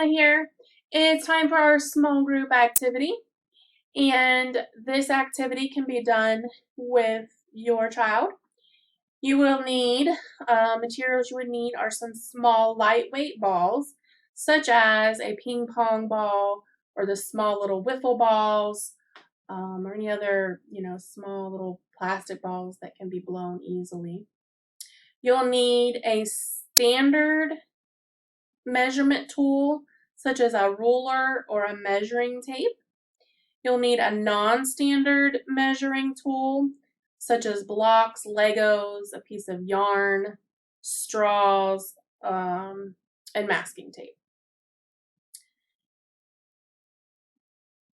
Hannah here. It's time for our small group activity, and this activity can be done with your child. You will need, materials you would need are some small lightweight balls, such as a ping pong ball or the small little wiffle balls, or any other, small little plastic balls that can be blown easily. You'll need a standard measurement tool, such as a ruler or a measuring tape. You'll need a non-standard measuring tool, such as blocks, Legos, a piece of yarn, straws, and masking tape.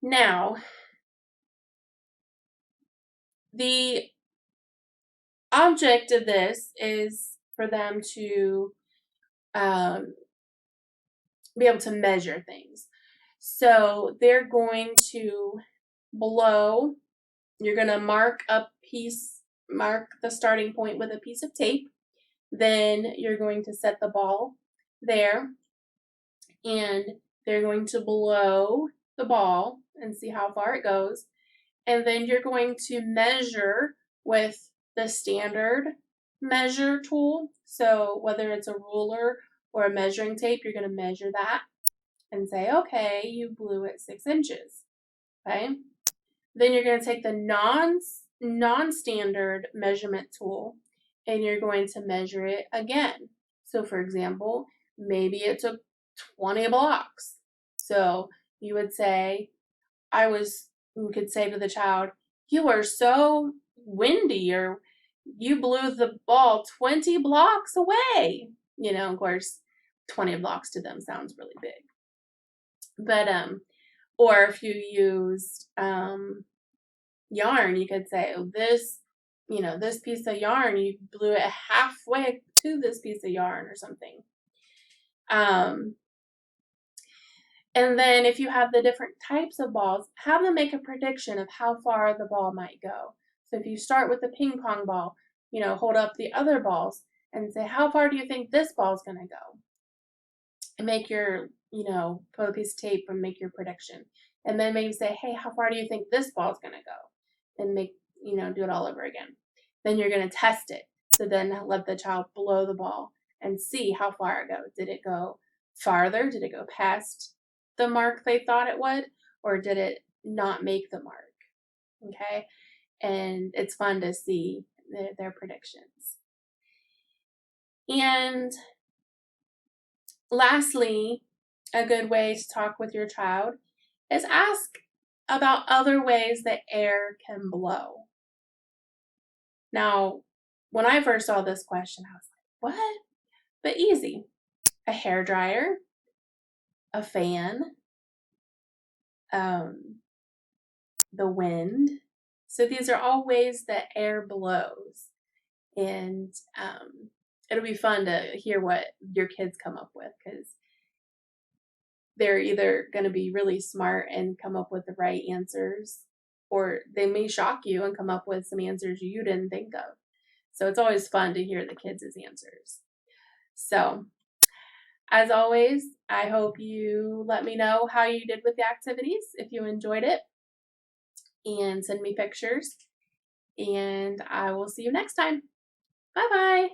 Now, the object of this is for them to be able to measure things. So they're going to blow. You're going to mark the starting point with a piece of tape. Then you're going to set the ball there, and they're going to blow the ball and see how far it goes. And then you're going to measure with the standard measure tool. So whether it's a ruler or a measuring tape, you're going to measure that and say, okay, you blew it 6 inches. Okay. Then you're going to take the non-standard measurement tool and you're going to measure it again. So for example, maybe it took 20 blocks. So you would say, you could say to the child, you are so windy, or you blew the ball 20 blocks away. Of course, 20 blocks to them sounds really big. But, or if you used yarn, you could say, oh, this piece of yarn, you blew it halfway to this piece of yarn or something. And then if you have the different types of balls, have them make a prediction of how far the ball might go. So if you start with the ping pong ball, hold up the other balls and say, how far do you think this ball's going to go? And make your, put a piece of tape and make your prediction. And then maybe say, hey, how far do you think this ball's going to go? And make, do it all over again. Then you're going to test it. So then let the child blow the ball and see how far it goes. Did it go farther? Did it go past the mark they thought it would? Or did it not make the mark? Okay. And it's fun to see their predictions. And lastly, a good way to talk with your child is ask about other ways that air can blow. Now, when I first saw this question, I was like, what? But easy. A hairdryer, a fan, the wind. So these are all ways that air blows. And it'll be fun to hear what your kids come up with, because they're either going to be really smart and come up with the right answers, or they may shock you and come up with some answers you didn't think of. So it's always fun to hear the kids' answers. So as always, I hope you let me know how you did with the activities, if you enjoyed it, and send me pictures. And I will see you next time. Bye-bye.